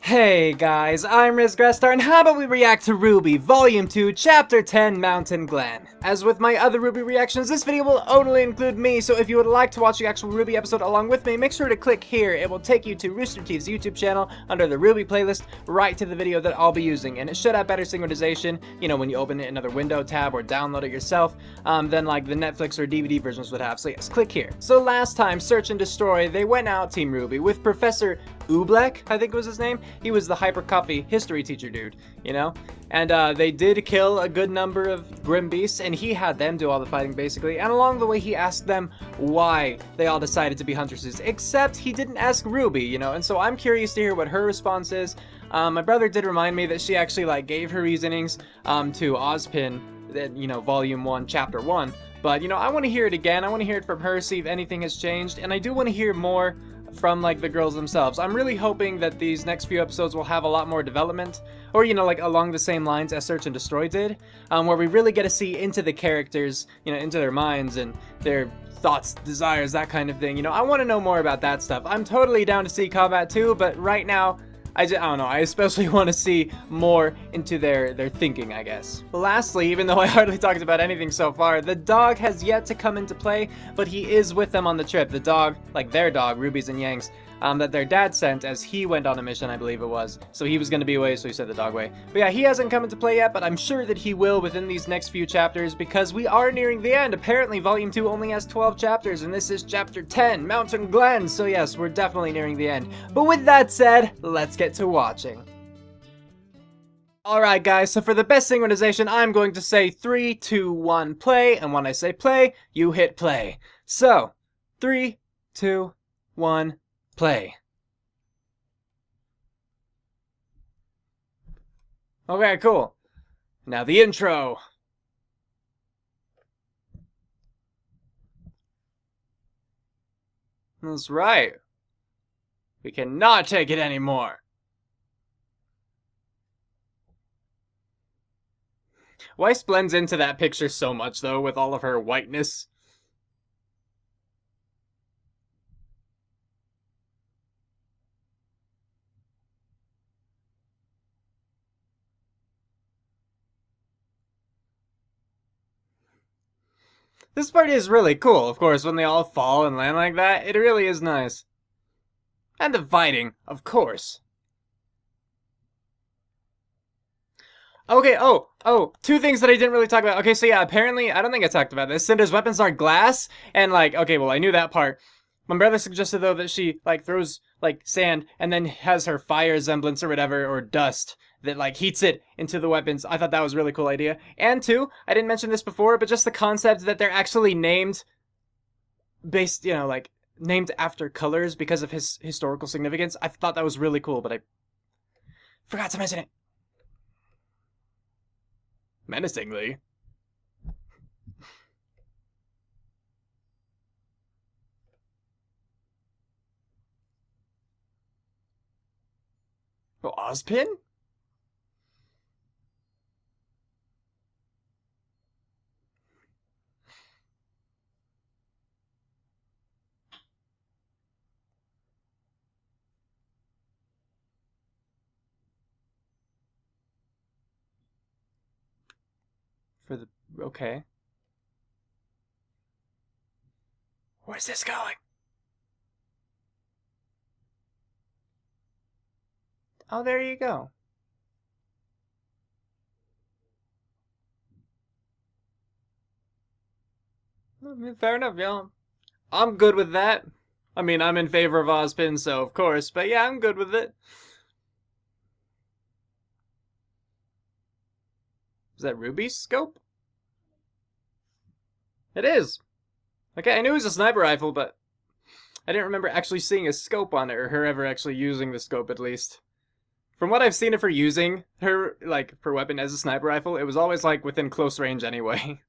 Hey guys, I'm Grestar, and how about we react to RWBY Volume 2, Chapter 10, Mountain Glen. As with my other RWBY reactions, this video will only include me, so if you would like to watch the actual RWBY episode along with me, make sure to click here. It will take you to Rooster Teeth's YouTube channel under the RWBY playlist, right to the video that I'll be using, and it should have better synchronization, you know, when you open it in another window tab or download it yourself, than like the Netflix or DVD versions would have, so yes, click here. So last time, Search and Destroy, they went out Team RWBY with Professor Oobleck, I think was his name. He was the hyper coffee history teacher dude, you know? And they did kill a good number of Grim Beasts, and he had them do all the fighting basically. And along the way, he asked them why they all decided to be huntresses, except he didn't ask RWBY, you know? And so I'm curious to hear what her response is. My brother did remind me that she actually like gave her reasonings to Ozpin, you know, Volume 1, Chapter 1. But, you know, I want to hear it again. I want to hear it from her, see if anything has changed. And I do want to hear more from like the girls themselves. I'm really hoping that these next few episodes will have a lot more development, or you know, like along the same lines as Search and Destroy did, where we really get to see into the characters, you know, into their minds and their thoughts, desires, that kind of thing. You know, I want to know more about that stuff. I'm totally down to see combat too, but right now I don't know, I especially want to see more into their thinking, I guess. Lastly, even though I hardly talked about anything so far, the dog has yet to come into play, but he is with them on the trip. The dog, like their dog, Ruby's and Yang's, that their dad sent as he went on a mission, I believe it was. So he was going to be away, so he sent the dog away. But yeah, he hasn't come into play yet, but I'm sure that he will within these next few chapters, because we are nearing the end. Apparently, Volume 2 only has 12 chapters, and this is Chapter 10, Mountain Glen. So yes, we're definitely nearing the end. But with that said, let's get to watching. Alright guys, so for the best synchronization, I'm going to say 3, 2, 1, play, and when I say play, you hit play. So, 3, 2, 1, play. Okay, cool. Now the intro. That's right. We cannot take it anymore. Weiss blends into that picture so much, though, with all of her whiteness. This part is really cool, of course, when they all fall and land like that. It really is nice. And the fighting, of course. Okay, two things that I didn't really talk about. Okay, so yeah, apparently, I don't think I talked about this. Cinder's weapons are glass, and like, okay, well, I knew that part. My brother suggested, though, that she, like, throws, like, sand and then has her fire semblance or whatever, or dust, that, like, heats it into the weapons. I thought that was a really cool idea. And, two, I didn't mention this before, but just the concept that they're actually named based, you know, like, named after colors because of his historical significance. I thought that was really cool, but I forgot to mention it. Menacingly. Oh, Ozpin? For the... okay. Where's this going? Oh, there you go. Fair enough, y'all. I'm good with that. I mean, I'm in favor of Ozpin, so of course, but yeah, I'm good with it. Is that Ruby's scope? It is. Okay, I knew it was a sniper rifle, but I didn't remember actually seeing a scope on it, or her ever actually using the scope, at least. From what I've seen of her using her, like, her weapon as a sniper rifle, it was always, like, within close range anyway.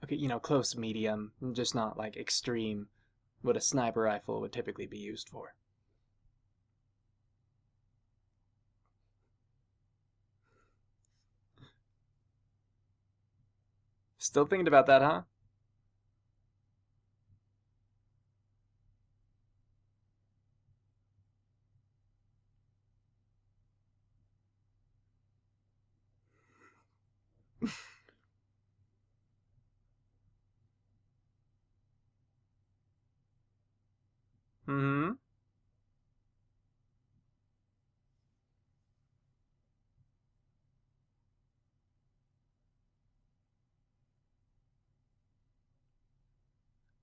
Okay, you know, close, medium, just not, like, extreme, what a sniper rifle would typically be used for. Still thinking about that, huh? Mm-hmm.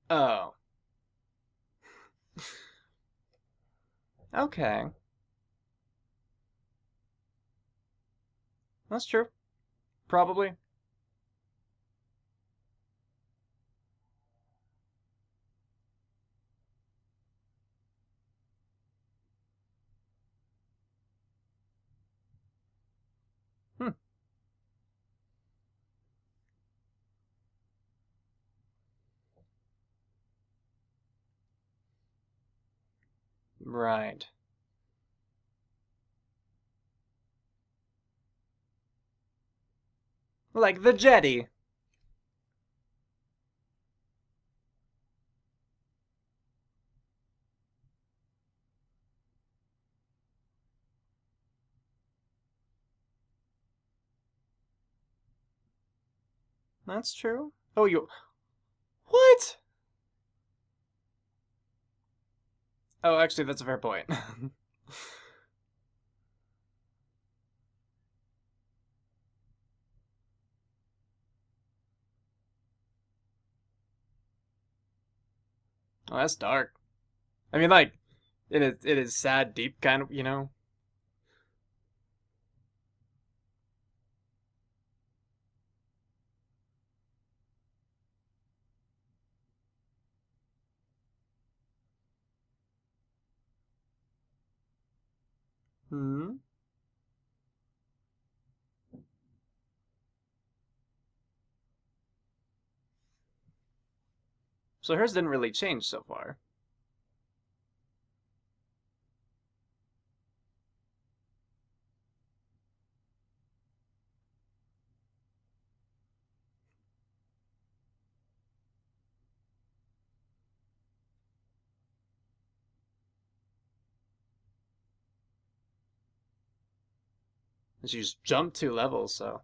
Oh. Okay. That's true. Probably. Hmm. Right. Like the jetty. That's true. Oh, you... What? Oh, actually, that's a fair point. Oh, that's dark. I mean, like, it is sad, deep, kind of, you know? Hmm. So hers didn't really change so far. She's jumped 2 levels, so...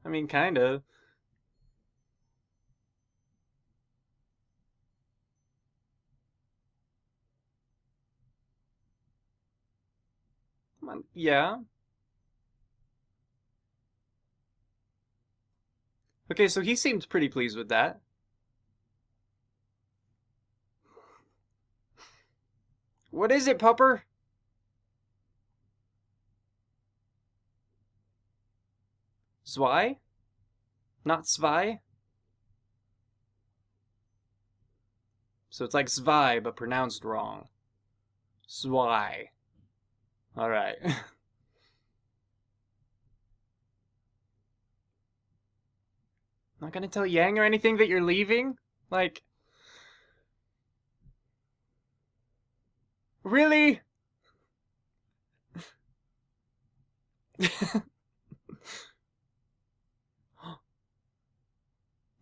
I mean, kinda. Come on. Yeah. Okay, so he seemed pretty pleased with that. What is it, Pupper? Zwei? Not Zwei? So it's like Zwei, but pronounced wrong. Zwei. Alright. Not gonna tell Yang or anything that you're leaving? Like... Really?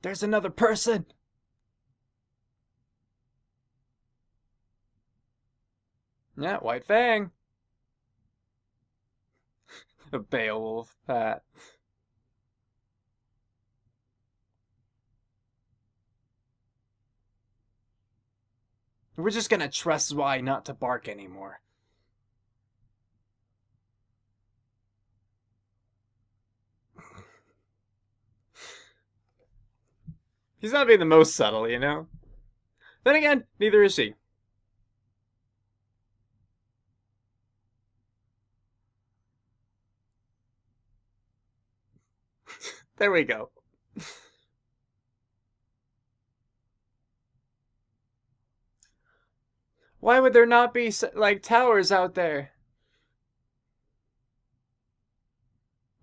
There's another person! Yeah, White Fang. A Beowulf hat. We're just gonna trust Zwei not to bark anymore. He's not being the most subtle, you know? Then again, neither is she. There we go. Why would there not be, like, towers out there?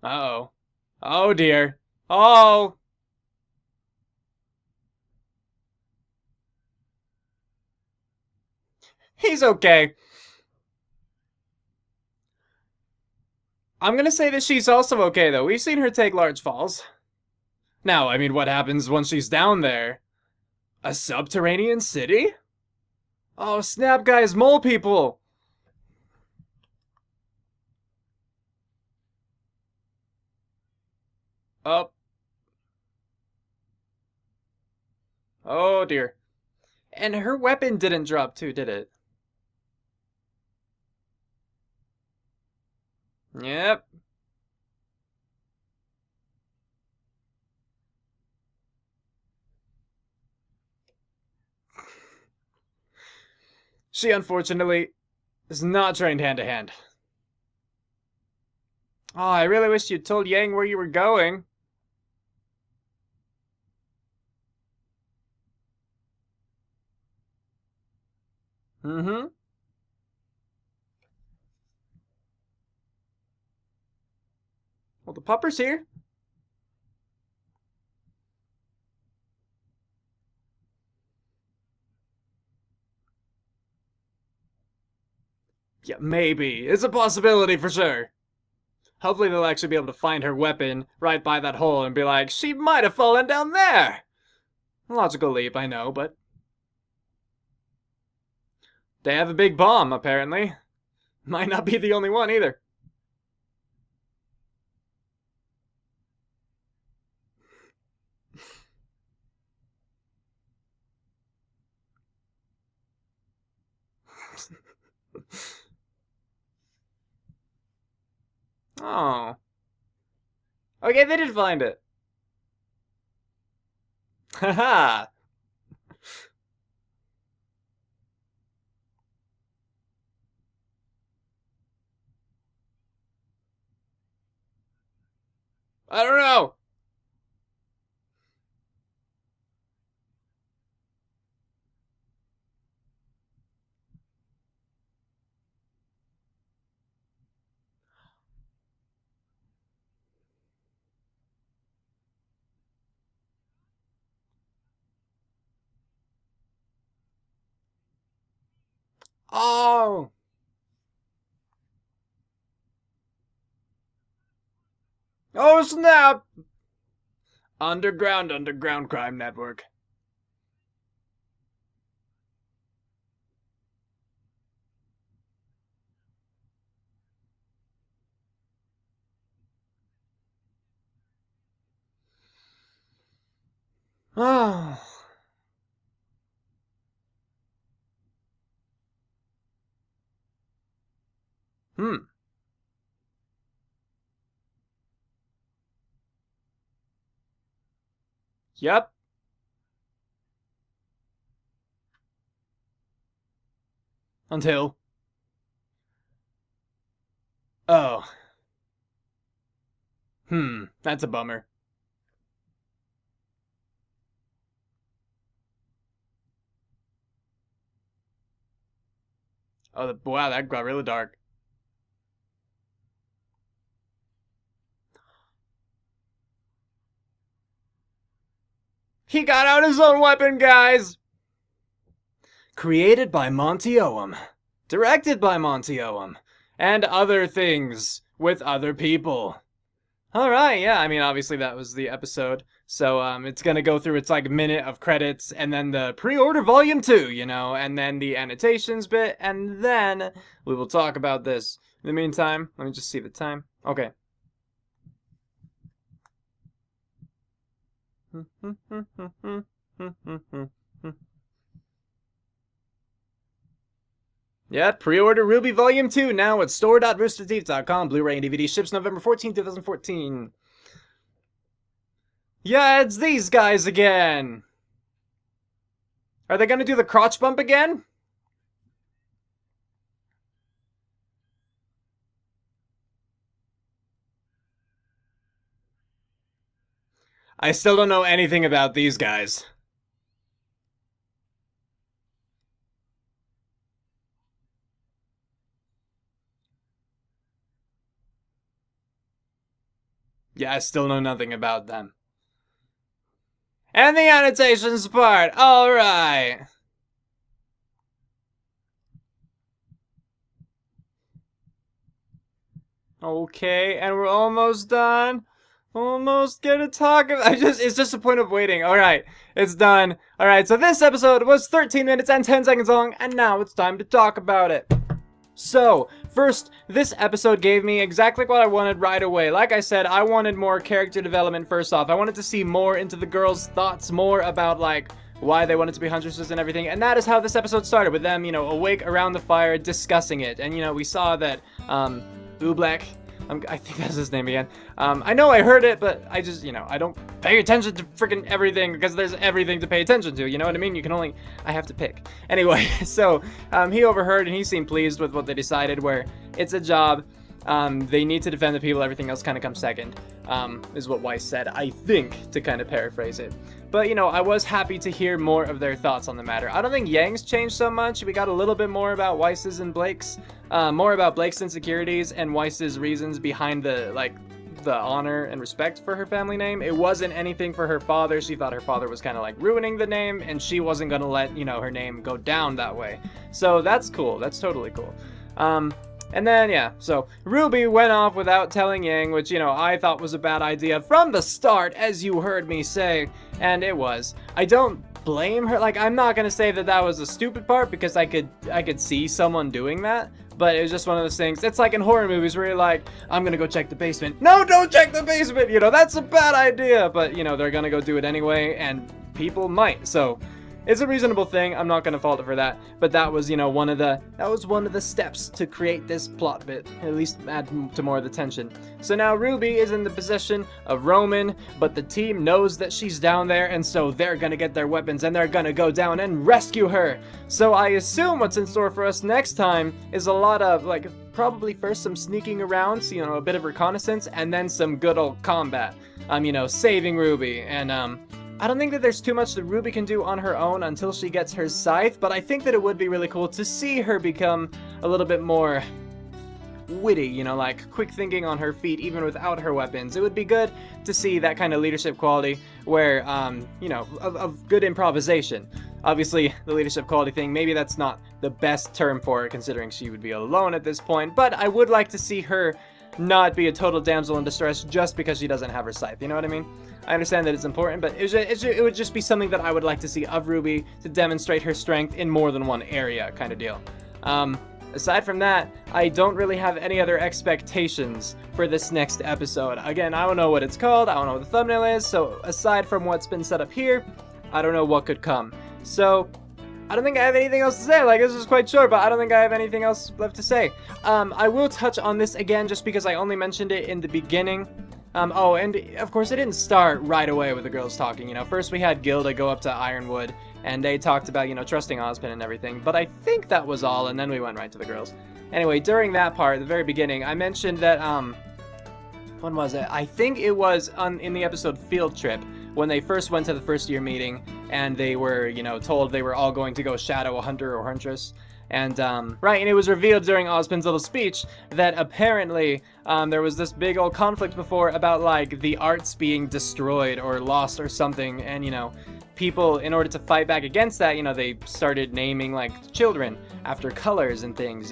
Uh-oh. Oh, dear. Oh! He's okay. I'm gonna say that she's also okay, though. We've seen her take large falls. Now, I mean, what happens once she's down there? A subterranean city? Oh, snap, guys, mole people! Oh. Oh, dear. And her weapon didn't drop too, did it? Yep. She, unfortunately, is not trained hand-to-hand. Oh, I really wish you'd told Yang where you were going. Mm-hmm. Well, the pupper's here. Yeah, maybe. It's a possibility for sure. Hopefully they'll actually be able to find her weapon right by that hole and be like, she might have fallen down there! Logical leap, I know, but... They have a big bomb, apparently. Might not be the only one, either. Oh. Okay, they did find it. Haha. I don't know. Oh. Oh, snap. Underground crime network. Oh. Hmm. Yep. Until... Oh. That's a bummer. Oh, wow, that got really dark. He got out his own weapon, guys! Created by Monty Oum. Directed by Monty Oum. And other things with other people. Alright, yeah, I mean, obviously that was the episode. So, it's gonna go through its, like, minute of credits, and then the pre-order volume 2, you know, and then the annotations bit, and then we will talk about this. In the meantime, let me just see the time. Okay. Yeah, pre-order RWBY Volume 2 now at store.roosterteeth.com. Blu-ray and DVD ships November 14, 2014. Yeah, it's these guys again! Are they gonna do the crotch bump again? I still don't know anything about these guys. Yeah, I still know nothing about them. And the annotations part, alright! Okay, and we're almost done. almost gonna talk about. It's just a point of waiting. All right, it's done. All right, so this episode was 13 minutes and 10 seconds long, and now it's time to talk about it. So, first, this episode gave me exactly what I wanted right away. Like I said, I wanted more character development first off. I wanted to see more into the girls' thoughts, more about, like, why they wanted to be huntresses and everything. And that is how this episode started, with them, awake around the fire, discussing it. And, we saw that, Oobleck, I think that's his name again. I know I heard it, but I just, I don't pay attention to freaking everything because there's everything to pay attention to, you know what I mean? I have to pick. Anyway, so he overheard and he seemed pleased with what they decided, where it's a job. They need to defend the people, everything else kind of comes second, is what Weiss said, I think, to kind of paraphrase it. But, I was happy to hear more of their thoughts on the matter. I don't think Yang's changed so much. We got a little bit more about Weiss's and Blake's, more about Blake's insecurities and Weiss's reasons behind the honor and respect for her family name. It wasn't anything for her father. She thought her father was kind of like ruining the name, and she wasn't going to let, her name go down that way. So that's cool. That's totally cool. And then, yeah, so RWBY went off without telling Yang, which, I thought was a bad idea from the start, as you heard me say, and it was. I don't blame her. Like, I'm not gonna say that was a stupid part, because I could see someone doing that, but it was just one of those things. It's like in horror movies where you're like, I'm gonna go check the basement. No, don't check the basement! That's a bad idea, but, they're gonna go do it anyway, and people might, so it's a reasonable thing. I'm not gonna fault it for that, but that was, one of the steps to create this plot bit, at least add to more of the tension. So now RWBY is in the position of Roman, but the team knows that she's down there, and so they're gonna get their weapons and they're gonna go down and rescue her. So I assume what's in store for us next time is a lot of, like, probably first some sneaking around, so, a bit of reconnaissance, and then some good old combat. Saving RWBY, and I don't think that there's too much that RWBY can do on her own until she gets her scythe, but I think that it would be really cool to see her become a little bit more witty, like quick thinking on her feet even without her weapons. It would be good to see that kind of leadership quality where, of good improvisation. Obviously, the leadership quality thing, maybe that's not the best term for it considering she would be alone at this point, but I would like to see her not be a total damsel in distress just because she doesn't have her scythe, you know what I mean? I understand that it's important, but it would just be something that I would like to see of RWBY to demonstrate her strength in more than one area, kind of deal. Aside from that, I don't really have any other expectations for this next episode. Again, I don't know what it's called, I don't know what the thumbnail is, so aside from what's been set up here, I don't know what could come. So, I don't think I have anything else to say. Like, this is quite short, but I don't think I have anything else left to say. I will touch on this again just because I only mentioned it in the beginning. Oh, and of course it didn't start right away with the girls talking, First we had Gilda go up to Ironwood, and they talked about, trusting Ozpin and everything, but I think that was all, and then we went right to the girls. Anyway, during that part, the very beginning, I mentioned that, when was it? I think it was in the episode Field Trip, when they first went to the first year meeting, and they were, told they were all going to go shadow a hunter or huntress. And, right, and it was revealed during Ozpin's little speech that apparently, there was this big old conflict before about, like, the arts being destroyed or lost or something, and, people, in order to fight back against that, they started naming, like, children after colors and things,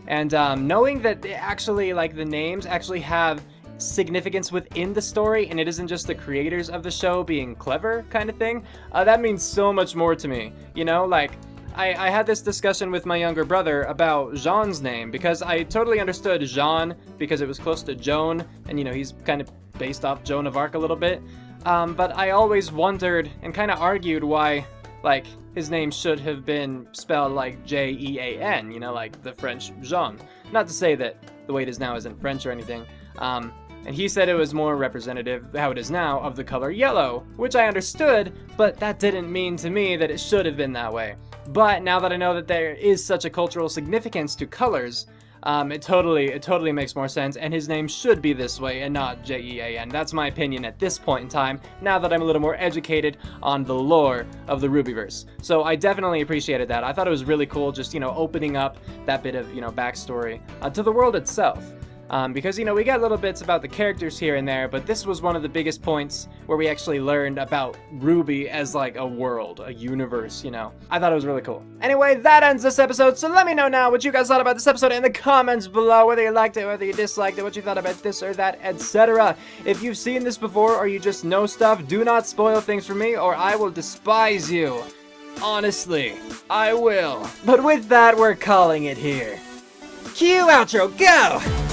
and, knowing that they actually, like, the names actually have significance within the story, and it isn't just the creators of the show being clever kind of thing, that means so much more to me, like, I had this discussion with my younger brother about Jean's name, because I totally understood Jean because it was close to Joan, and he's kind of based off Joan of Arc a little bit, but I always wondered and kind of argued why, like, his name should have been spelled like Jean, like the French Jean. Not to say that the way it is now isn't French or anything, and he said it was more representative, how it is now, of the color yellow, which I understood, but that didn't mean to me that it should have been that way. But now that I know that there is such a cultural significance to colors, it totally makes more sense, and his name should be this way and not Jean. That's my opinion at this point in time, now that I'm a little more educated on the lore of the RWBYverse. So I definitely appreciated that. I thought it was really cool just, opening up that bit of, backstory to the world itself. Because, you know, we got little bits about the characters here and there, but this was one of the biggest points where we actually learned about RWBY as, like, a world, a universe, you know. I thought it was really cool. Anyway, that ends this episode, so let me know now what you guys thought about this episode in the comments below, whether you liked it, whether you disliked it, what you thought about this or that, etc. If you've seen this before or you just know stuff, do not spoil things for me or I will despise you. Honestly, I will. But with that, we're calling it here. Cue outro, go!